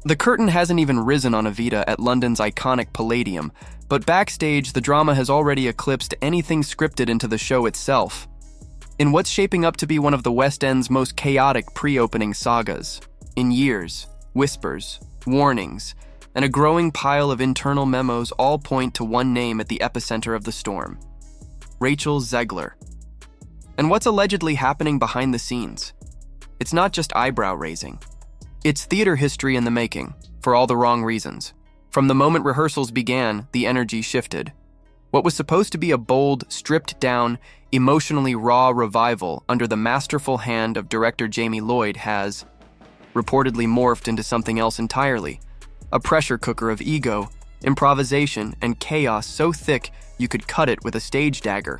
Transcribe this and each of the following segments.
The curtain hasn't even risen on Evita at London's iconic Palladium, but backstage, the drama has already eclipsed anything scripted into the show itself. In what's shaping up to be one of the West End's most chaotic pre-opening sagas, in years, whispers, warnings, and a growing pile of internal memos all point to one name at the epicenter of the storm: Rachel Zegler. And what's allegedly happening behind the scenes? It's not just eyebrow-raising. It's theater history in the making, for all the wrong reasons. From the moment rehearsals began, the energy shifted. What was supposed to be a bold, stripped-down, emotionally raw revival under the masterful hand of director Jamie Lloyd has reportedly morphed into something else entirely: a pressure cooker of ego, improvisation, and chaos so thick you could cut it with a stage dagger.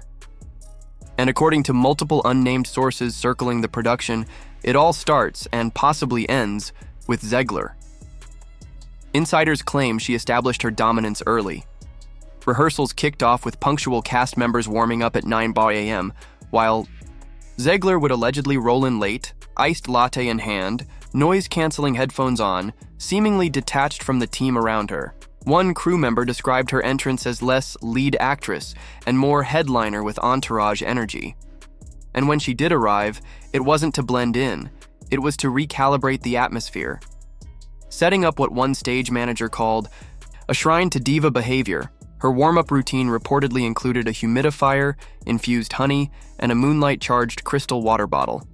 And according to multiple unnamed sources circling the production, it all starts, and possibly ends, with Zegler. Insiders claim she established her dominance early. Rehearsals kicked off with punctual cast members warming up at 9 a.m., while Zegler would allegedly roll in late, iced latte in hand, noise-canceling headphones on, seemingly detached from the team around her. One crew member described her entrance as less lead actress and more headliner with entourage energy. And when she did arrive, it wasn't to blend in, it was to recalibrate the atmosphere. Setting up what one stage manager called a shrine to diva behavior, her warm-up routine reportedly included a humidifier, infused honey, and a moonlight-charged crystal water bottle.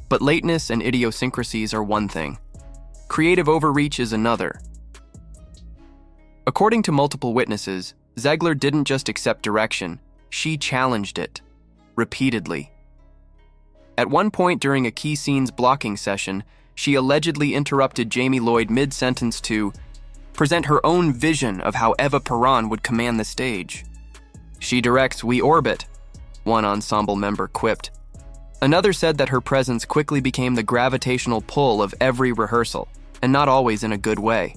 But lateness and idiosyncrasies are one thing. Creative overreach is another. According to multiple witnesses, Zegler didn't just accept direction, she challenged it. Repeatedly. At one point during a key scene's blocking session, she allegedly interrupted Jamie Lloyd mid-sentence to present her own vision of how Eva Peron would command the stage. "She directs, we orbit," one ensemble member quipped. Another said that her presence quickly became the gravitational pull of every rehearsal, and not always in a good way.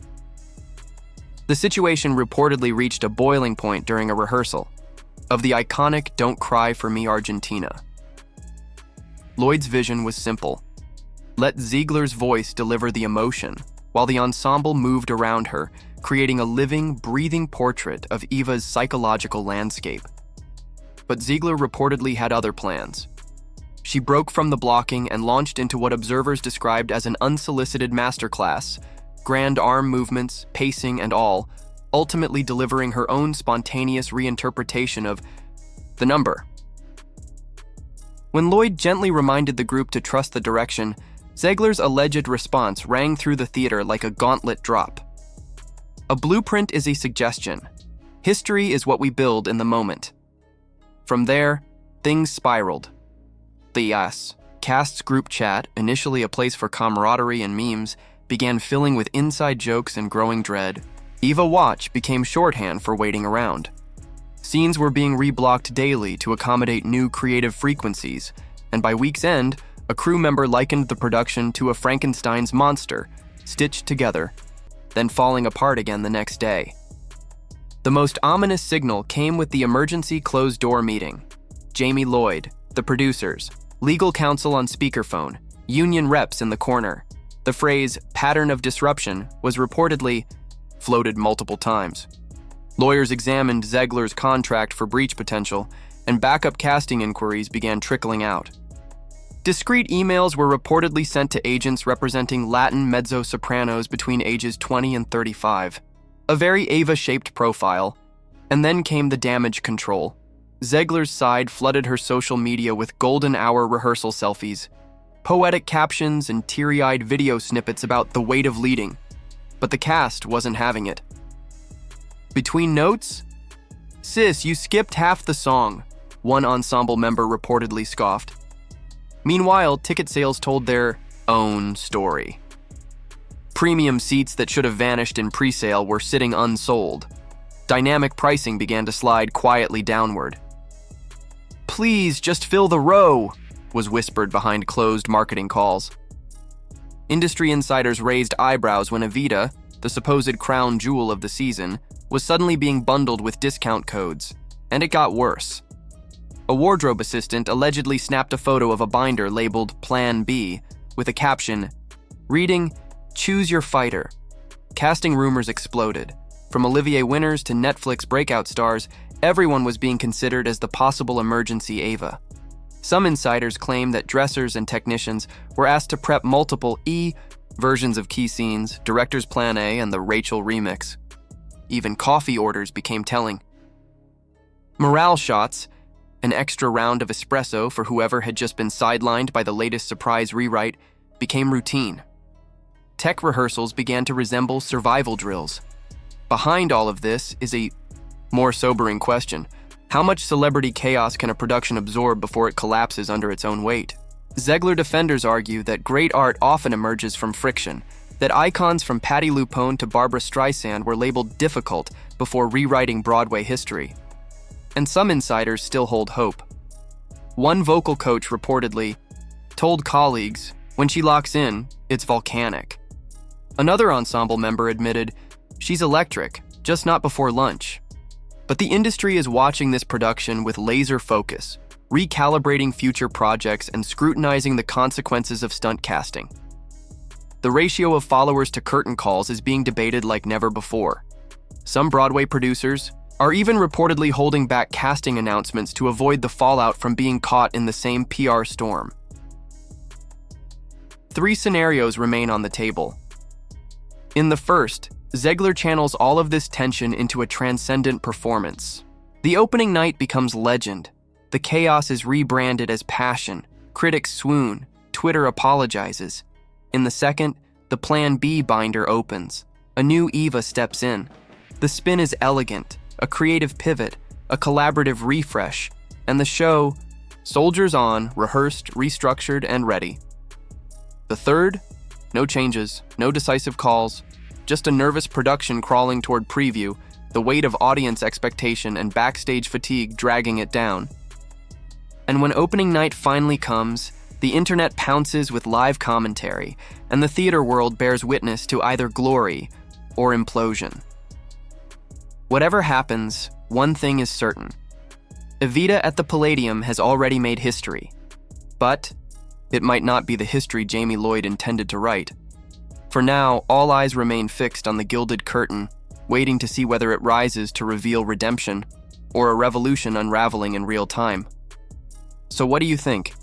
The situation reportedly reached a boiling point during a rehearsal of the iconic Don't Cry for Me Argentina. Lloyd's vision was simple: let Zegler's voice deliver the emotion, while the ensemble moved around her, creating a living, breathing portrait of Eva's psychological landscape. But Zegler reportedly had other plans. She broke from the blocking and launched into what observers described as an unsolicited masterclass, grand arm movements, pacing, and all, ultimately delivering her own spontaneous reinterpretation of the number. When Lloyd gently reminded the group to trust the direction, Zegler's alleged response rang through the theater like a gauntlet drop. A blueprint is a suggestion. History is what we build in the moment. From there, things spiraled. The cast's group chat, initially a place for camaraderie and memes, began filling with inside jokes and growing dread. Eva Watch became shorthand for waiting around. Scenes were being reblocked daily to accommodate new creative frequencies, and by week's end, a crew member likened the production to a Frankenstein's monster, stitched together, then falling apart again the next day. The most ominous signal came with the emergency closed-door meeting. Jamie Lloyd, the producers, legal counsel on speakerphone, union reps in the corner. The phrase, pattern of disruption, was reportedly floated multiple times. Lawyers examined Zegler's contract for breach potential, and backup casting inquiries began trickling out. Discreet emails were reportedly sent to agents representing Latin mezzo-sopranos between ages 20 and 35. A very Eva-shaped profile. And then came the damage control. Zegler's side flooded her social media with golden hour rehearsal selfies, poetic captions, and teary-eyed video snippets about the weight of leading. But the cast wasn't having it. Between notes? "Sis, you skipped half the song," one ensemble member reportedly scoffed. Meanwhile, ticket sales told their own story. Premium seats that should have vanished in pre-sale were sitting unsold. Dynamic pricing began to slide quietly downward. "Please, just fill the row," was whispered behind closed marketing calls. Industry insiders raised eyebrows when Evita, the supposed crown jewel of the season, was suddenly being bundled with discount codes, and it got worse. A wardrobe assistant allegedly snapped a photo of a binder labeled Plan B with a caption reading, Choose your fighter. Casting rumors exploded. From Olivier winners to Netflix breakout stars, everyone was being considered as the possible emergency Eva. Some insiders claim that dressers and technicians were asked to prep multiple versions of key scenes, director's plan A and the Rachel remix. Even coffee orders became telling. Morale shots, an extra round of espresso for whoever had just been sidelined by the latest surprise rewrite, became routine. Tech rehearsals began to resemble survival drills. Behind all of this is a more sobering question. How much celebrity chaos can a production absorb before it collapses under its own weight? Zegler defenders argue that great art often emerges from friction, that icons from Patti LuPone to Barbra Streisand were labeled difficult before rewriting Broadway history. And some insiders still hold hope. One vocal coach reportedly told colleagues, when she locks in, it's volcanic. Another ensemble member admitted, she's electric, just not before lunch. But the industry is watching this production with laser focus, recalibrating future projects and scrutinizing the consequences of stunt casting. The ratio of followers to curtain calls is being debated like never before. Some Broadway producers are even reportedly holding back casting announcements to avoid the fallout from being caught in the same PR storm. 3 scenarios remain on the table. In the first, Zegler channels all of this tension into a transcendent performance. The opening night becomes legend. The chaos is rebranded as passion. Critics swoon. Twitter apologizes. In the second, the Plan B binder opens. A new Eva steps in. The spin is elegant, a creative pivot, a collaborative refresh, and the show soldiers on, rehearsed, restructured, and ready. The third, no changes, no decisive calls, just a nervous production crawling toward preview, the weight of audience expectation and backstage fatigue dragging it down. And when opening night finally comes, the internet pounces with live commentary, and the theater world bears witness to either glory or implosion. Whatever happens, one thing is certain. Evita at the Palladium has already made history. But it might not be the history Jamie Lloyd intended to write. For now, all eyes remain fixed on the gilded curtain, waiting to see whether it rises to reveal redemption or a revolution unraveling in real time. So what do you think?